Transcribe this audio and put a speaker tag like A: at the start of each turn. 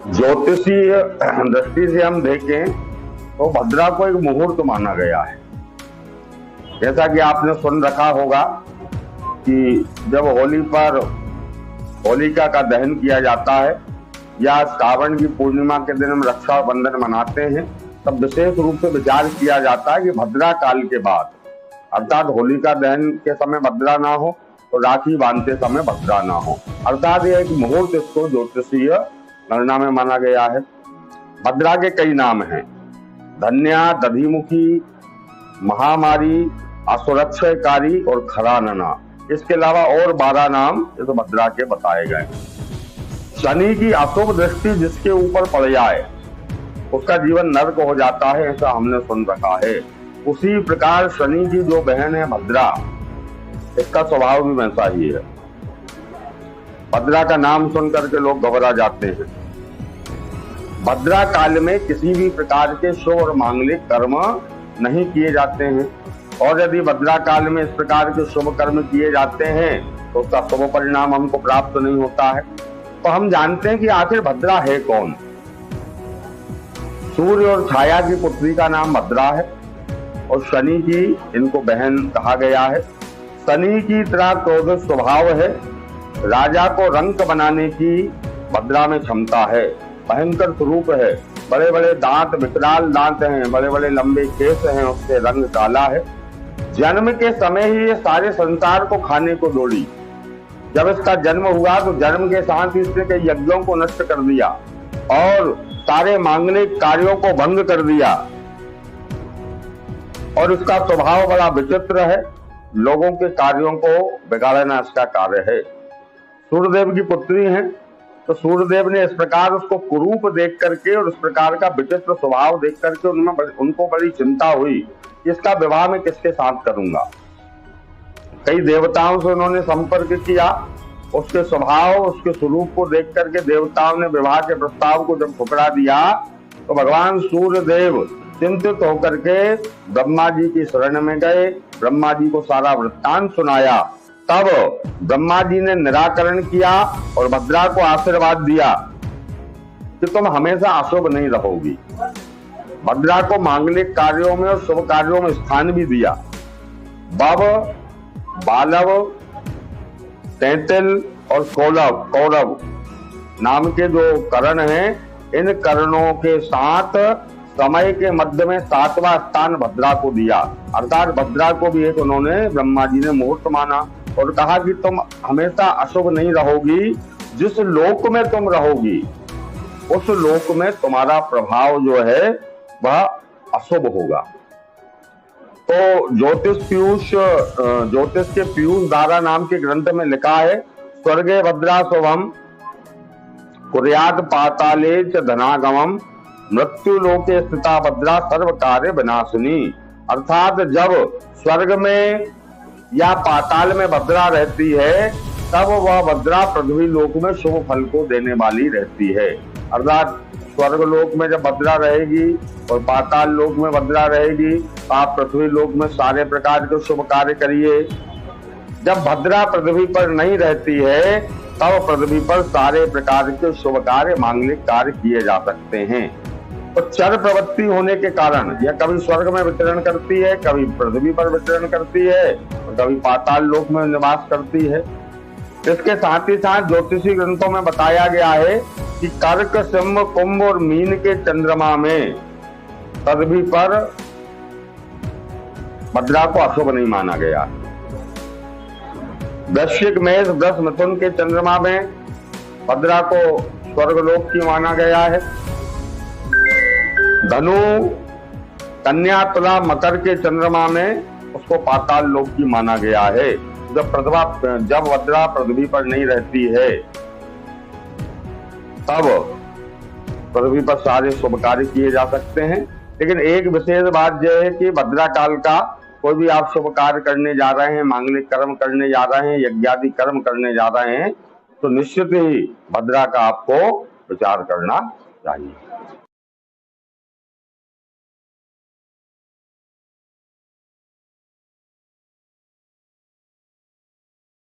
A: ज्योतिषीय दृष्टि से हम देखें तो भद्रा को एक मुहूर्त माना गया है। जैसा कि आपने सुन रखा होगा कि जब होली पर होलिका का दहन किया जाता है या श्रावण की पूर्णिमा के दिन हम रक्षाबंधन मनाते हैं, तब विशेष रूप से विचार किया जाता है कि भद्रा काल के बाद, अर्थात होलिका दहन के समय भद्रा ना हो तो राखी बांधते समय भद्रा ना हो, अर्थात ये एक मुहूर्त इसको ज्योतिषीय गणना में माना गया है। भद्रा के कई नाम हैं, धन्या, दधिमुखी, महामारी, असुरक्षयकारी और खरानना। इसके अलावा और 12 नाम इस भद्रा के बताए गए। शनि की अशुभ दृष्टि जिसके ऊपर पड़ जाए उसका जीवन नर्क हो जाता है, ऐसा हमने सुन रखा है। उसी प्रकार शनि की जो बहन है भद्रा, इसका स्वभाव भी वैसा ही है। भद्रा का नाम सुन करके लोग घबरा जाते हैं। भद्रा काल में किसी भी प्रकार के शुभ और मांगलिक कर्म नहीं किए जाते हैं, और यदि भद्रा काल में इस प्रकार के शुभ कर्म किए जाते हैं तो उसका शुभ परिणाम हमको प्राप्त नहीं होता है। तो हम जानते हैं कि आखिर भद्रा है कौन। सूर्य और छाया की पुत्री का नाम भद्रा है और शनि की इनको बहन कहा गया है। शनि की तरह क्रोधित स्वभाव है, राजा को रंक बनाने की भद्रा में क्षमता है, भयंकर स्वरूप है, बड़े बड़े दांत, विकराल दांत हैं, बड़े बड़े लंबे केस हैं, उससे रंग काला है। जन्म के समय ही ये सारे संसार को खाने को दौड़ी। जब इसका जन्म हुआ तो जन्म के साथ ही इसने कई यज्ञों को नष्ट कर दिया और सारे मांगलिक कार्यों को भंग कर दिया, और इसका स्वभाव बड़ा विचित्र है, लोगों के कार्यों को बिगाड़ना इसका कार्य है। सूर्यदेव की पुत्री है, तो सूर्यदेव ने इस प्रकार उसको कुरूप देख करके और इस प्रकार का विचित्र स्वभाव देख करके उनको बड़ी चिंता हुई, इसका विवाह में किसके साथ करूंगा। कई देवताओं से उन्होंने संपर्क किया, उसके स्वभाव, उसके स्वरूप को देख करके देवताओं ने विवाह के प्रस्ताव को जब ठुकरा दिया तो भगवान सूर्यदेव चिंतित होकर के ब्रह्मा जी की शरण में गए, ब्रह्मा जी को सारा वृत्तांत सुनाया। तब ब्रह्मा जी ने निराकरण किया और भद्रा को आशीर्वाद दिया कि तुम हमेशा अशुभ नहीं रहोगी। भद्रा को मांगलिक कार्यों में और शुभ कार्यों में स्थान भी दिया। बव, बालव, तैंतिल और कौरव नाम के जो करण हैं, इन करणों के साथ समय के मध्य में 7वां स्थान भद्रा को दिया, अर्थात भद्रा को भी एक उन्होंने ब्रह्मा जी ने मुहूर्त माना और कहा कि तुम हमेशा अशुभ नहीं रहोगी, जिस लोक में तुम रहोगी उस लोक में तुम्हारा प्रभाव जो है वह अशुभ होगा। तो ज्योतिष के पीयूष धारा नाम के ग्रंथ में लिखा है, स्वर्गे भद्रा शुभम कुर्यात पाताले च धनागमम मृत्यु लोके स्थिता भद्रा सर्व कार्य विनाशिनी। अर्थात जब स्वर्ग में या पाताल में भद्रा रहती है तब वह भद्रा पृथ्वी लोक में शुभ फल को देने वाली रहती है। अर्थात स्वर्ग लोक में जब भद्रा रहेगी और पाताल लोक में भद्रा रहेगी, तो आप पृथ्वी लोक में सारे प्रकार के शुभ कार्य करिए। जब भद्रा पृथ्वी पर नहीं रहती है तब पृथ्वी पर सारे प्रकार के शुभ कार्य, मांगलिक कार्य किए जा सकते हैं। तो चर प्रवृत्ति होने के कारण यह कभी स्वर्ग में विचरण करती है, कभी पृथ्वी पर विचरण करती है और कभी पाताल लोक में निवास करती है। इसके साथ ही साथ ज्योतिषी ग्रंथों में बताया गया है कि कर्क, सिंह, कुंभ और मीन के चंद्रमा में पृथ्वी पर भद्रा को अशुभ नहीं माना गया। वृश्चिक, मेष, वृष, मिथुन के चंद्रमा में भद्रा को स्वर्गलोक की माना गया है। धनु, कन्या, तुला, मकर के चंद्रमा में उसको पाताल लोक की माना गया है। जब भद्रा पृथ्वी पर नहीं रहती है तब पृथ्वी पर सारे शुभ कार्य किए जा सकते हैं। लेकिन एक विशेष बात यह है कि भद्रा काल का कोई भी आप शुभ कार्य करने जा रहे हैं, मांगलिक कर्म करने जा रहे हैं, यज्ञादि कर्म करने जा रहे हैं, तो निश्चित ही भद्रा का आपको विचार करना चाहिए।